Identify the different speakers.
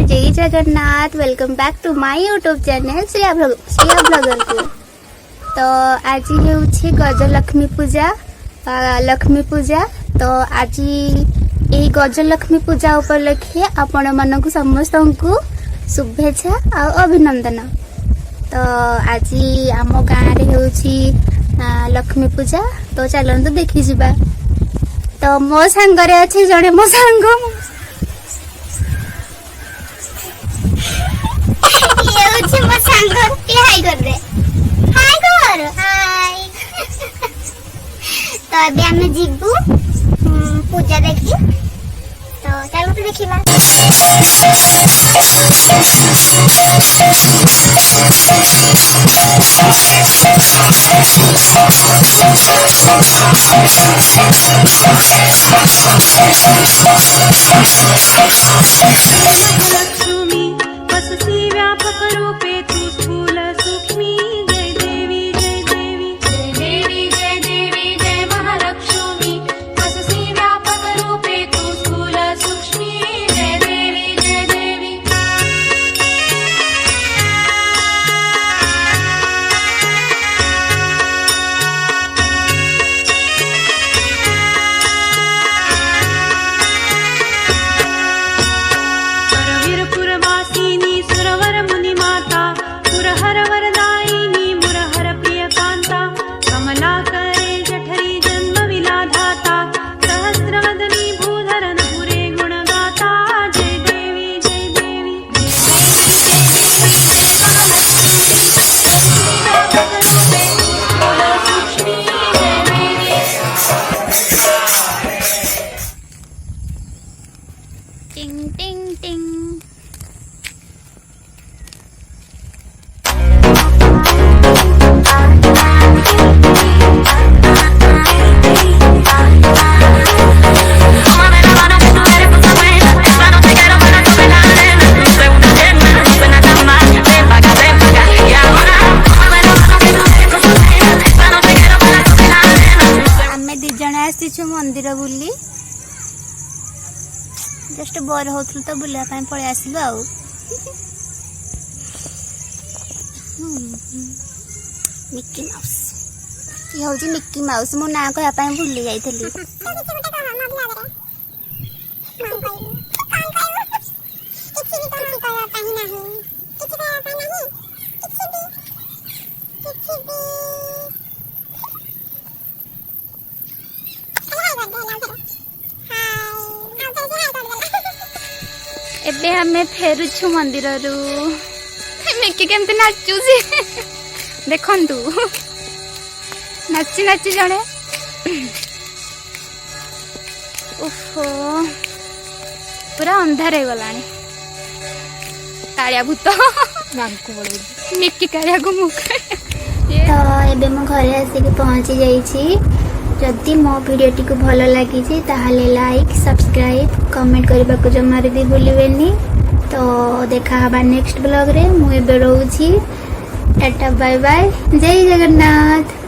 Speaker 1: जय Jagannath. Welcome back to my YouTube channel Shriya blogger को। तो आज हे गजलक्ष्मी पूजा लक्ष्मी पूजा। तो आज यही गजलक्ष्मी पूजा उपलक्षे आपण मानक समस्त को शुभेच्छा और अभिनंदन। तो आज आम गाँव में लक्ष्मी पूजा। तो चलते देखी जावा। तो मो सांगरे अच्छे जड़े मो सांग
Speaker 2: तो अभी आम जीवु पूजा देखी। तो चलो तो देखा।
Speaker 3: लक्ष्मी वससी व्यापक रूपे तू स्थूल सूक्ष्मी। जय देवी जय देवी जय देवी जय देवी जय महालक्ष्मी वससी व्यापक रूपे तू स्थूल सूक्ष्मी। जय देवी जय देवी। पुरवासिनी सुरवर मुनि माता पुरहर वरदायिनी मुरहर प्रिय कांता कमला करे जठरी जन्म विलाधाता सहस्रवदनी भूधरन पुरे गुण गाता। जय देवी जय देवी
Speaker 1: टिंग टिंग टिंग। मंदिर बुली जस्ट बोर होथल तो बुलिया पळे आसिलु आ। मिक्की माउस ये हूँ मिक्की माउस मो ना कहवा भूली जाइली। एबे हमें फेरुछु मंदिर रु। मिक्की केमती नाचुसी देखंतु नाची नाची जड़े। ओहो पूरा अंधार हो गलानी। कालिया भूत मिक्की कालिया को मुख। तो एबे मो घरे आसिक पहुंची जाइछि। जदि मो वीडियोटी को भल लगी ताहले लाइक सब्सक्राइब कमेंट करने को जमार भी भूलेनि। तो देखा हवा नेक्स्ट ब्लॉग रे। मुझे रोची टाटा बाय बाय जय जगन्नाथ।